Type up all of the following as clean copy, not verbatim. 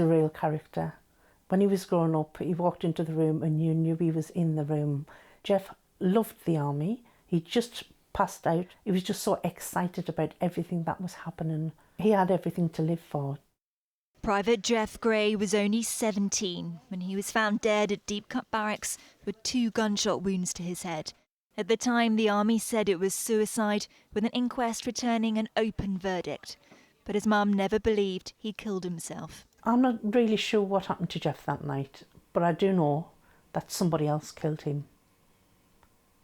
A real character. When he was growing up, he walked into the room and you knew he was in the room. Geoff loved the army. He just passed out. He was just so excited about everything that was happening. He had everything to live for. Private Geoff Gray was only 17 when he was found dead at Deepcut barracks with 2 gunshot wounds to his head. At the time, the army said it was suicide, with an inquest returning an open verdict. But his mum never believed he killed himself. I'm not really sure what happened to Geoff that night, but I do know that somebody else killed him.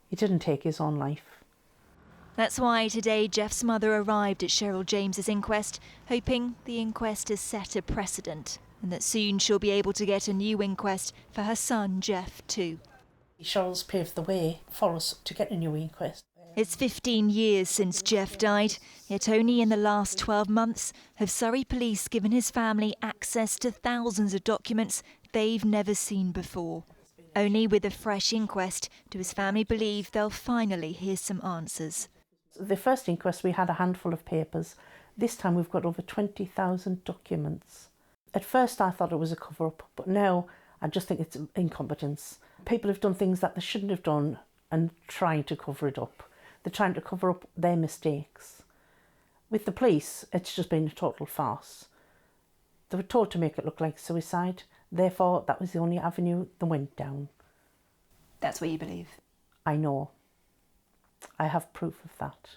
He didn't take his own life. That's why today Geoff's mother arrived at Cheryl James's inquest, hoping the inquest has set a precedent and that soon she'll be able to get a new inquest for her son Geoff too. Cheryl's paved the way for us to get a new inquest. It's 15 years since Geoff died, yet only in the last 12 months have Surrey police given his family access to thousands of documents they've never seen before. Only with a fresh inquest do his family believe they'll finally hear some answers. The first inquest we had a handful of papers. This time we've got over 20,000 documents. At first I thought it was a cover-up, but now I just think it's incompetence. People have done things that they shouldn't have done and trying to cover it up. They're trying to cover up their mistakes. With the police, it's just been a total farce. They were told to make it look like suicide, therefore that was the only avenue they went down. That's what you believe? I know. I have proof of that.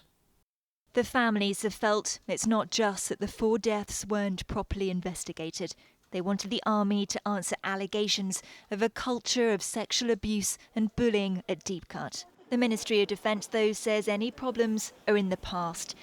The families have felt it's not just that the 4 deaths weren't properly investigated. They wanted the army to answer allegations of a culture of sexual abuse and bullying at Deepcut. The Ministry of Defence, though, says any problems are in the past.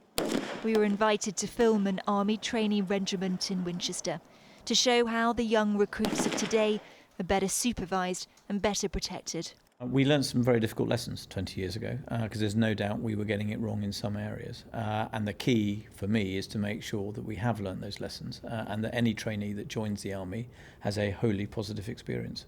We were invited to film an army trainee regiment in Winchester to show how the young recruits of today are better supervised and better protected. We learned some very difficult lessons 20 years ago because there's no doubt we were getting it wrong in some areas. And the key for me is to make sure that we have learned those lessons and that any trainee that joins the army has a wholly positive experience.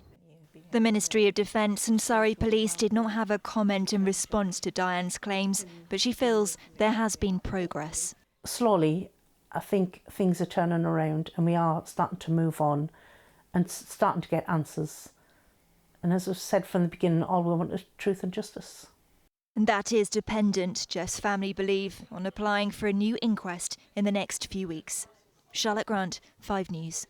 The Ministry of Defence and Surrey Police did not have a comment in response to Diane's claims, but she feels there has been progress. Slowly, I think things are turning around and we are starting to move on and starting to get answers. And as I've said from the beginning, all we want is truth and justice. And that is dependent, Geoff's family believe, on applying for a new inquest in the next few weeks. Charlotte Grant, 5 News.